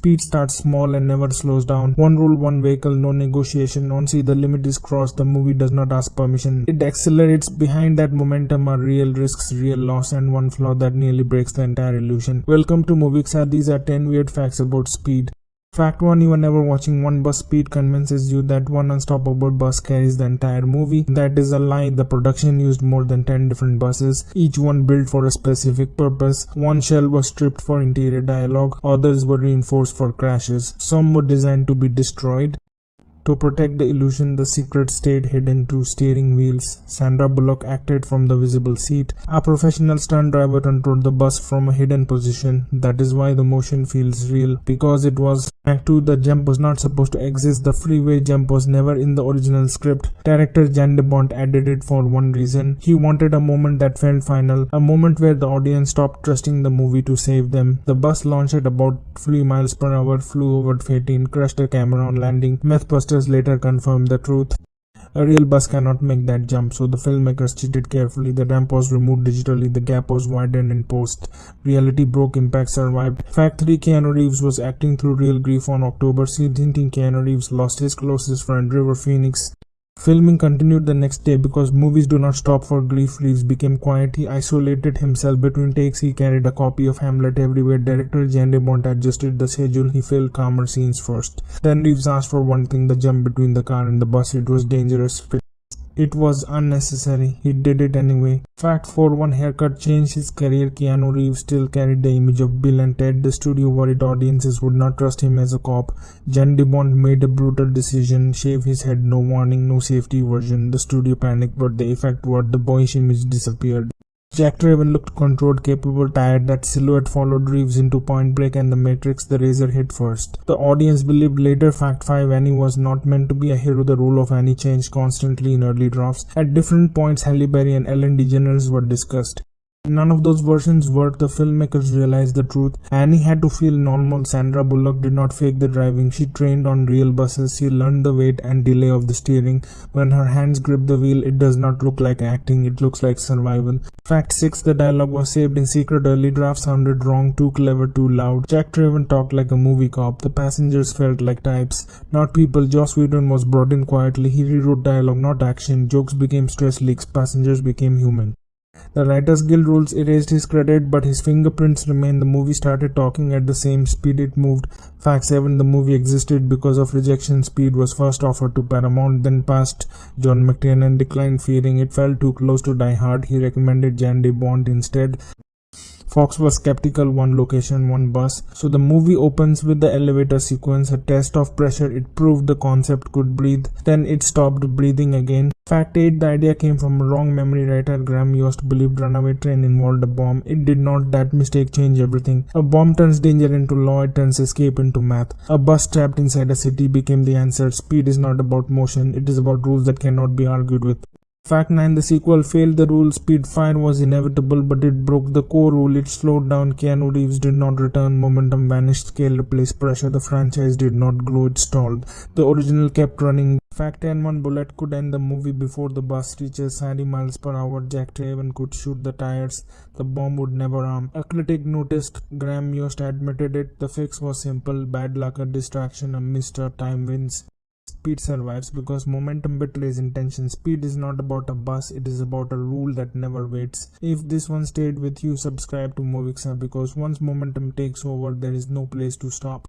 Speed starts small and never slows down. One rule, one vehicle, no negotiation. Once the limit is crossed, the movie does not ask permission. It accelerates. Behind that momentum are real risks, real loss, and one flaw that nearly breaks the entire illusion. Welcome to Movixa. These are 10 weird facts about Speed. Fact 1. You are never watching one bus. Speed convinces you that one unstoppable bus carries the entire movie. That is a lie. The production used more than 10 different buses, each one built for a specific purpose. One shell was stripped for interior dialogue, others were reinforced for crashes. Some were designed to be destroyed. To protect the illusion, the secret stayed hidden to steering wheels. Sandra Bullock acted from the visible seat. A professional stunt driver controlled the bus from a hidden position. That is why the motion feels real, because it was. Fact 2. The jump was not supposed to exist. The freeway jump was never in the original script. Director Jan de Bont added it for one reason. He wanted a moment that felt final, a moment where the audience stopped trusting the movie to save them. The bus launched at about 3 miles per hour, flew over 18, crushed a camera on landing. Mythbusters later confirmed the truth. A real bus cannot make that jump, so the filmmakers cheated carefully. The ramp was removed digitally, the gap was widened in post. Reality broke, impact survived. Fact 3. Keanu Reeves was acting through real grief on October 17. Keanu Reeves lost his closest friend, River Phoenix. Filming continued the next day because movies do not stop for grief. Reeves became quiet. He isolated himself between takes. He carried a copy of Hamlet everywhere. Director Jan de Bont adjusted the schedule. He filmed calmer scenes first. Then Reeves asked for one thing: the jump between the car and the bus. It was dangerous. It was unnecessary. He did it anyway. Fact 4. One haircut changed his career. Keanu Reeves still carried the image of Bill and Ted. The studio worried audiences would not trust him as a cop. Jan de Bont made a brutal decision: shave his head, no warning, no safety version. The studio panicked, but the effect was the boyish image disappeared. Jack Traven looked controlled, capable, tired. That silhouette followed Reeves into Point Break and The Matrix. The razor hit first. The audience believed later. Fact 5. Annie was not meant to be a hero. The role of Annie changed constantly in early drafts. At different points, Halle Berry and Ellen DeGeneres were discussed. None of those versions worked. The filmmakers realized the truth. Annie had to feel normal. Sandra Bullock did not fake the driving. She trained on real buses. She learned the weight and delay of the steering. When her hands grip the wheel, it does not look like acting, it looks like survival. Fact 6. The dialogue was saved in secret. Early drafts sounded wrong, too clever, too loud. Jack Traven talked like a movie cop. The passengers felt like types, not people. Joss Whedon was brought in quietly. He rewrote dialogue, not action. Jokes became stress leaks. Passengers became human. The Writers Guild rules erased his credit, but his fingerprints remained. The movie started talking at the same speed it moved. Fact 7. The movie existed because of rejection. Speed was first offered to Paramount, then passed John McTiernan, declined, fearing it fell too close to Die Hard. He recommended Jan de Bont instead. Fox was skeptical. One location, one bus. So the movie opens with the elevator sequence, a test of pressure. It proved the concept could breathe. Then it stopped breathing again. Fact 8. The idea came from a wrong memory. Writer Graham Yost believed runaway train involved a bomb. It did not. That mistake changed everything. A bomb turns danger into law. It turns escape into math. A bus trapped inside a city became the answer. Speed is not about motion. It is about rules that cannot be argued with. Fact 9. The sequel failed the rule. Speed fire was inevitable, but it broke the core rule. It slowed down. Keanu Reeves did not return. Momentum vanished. Scale replaced pressure. The franchise did not grow. It stalled. The original kept running. Fact 10. One bullet could end the movie before the bus reaches 90 miles per hour. Jack Traven could shoot the tires. The bomb would never arm. A critic noticed. Graham Yost admitted it. The fix was simple. Bad luck, a distraction, a missed time wins. Speed survives because momentum betrays intention. Speed is not about a bus, it is about a rule that never waits. If this one stayed with you, subscribe to Movixa, because once momentum takes over, there is no place to stop.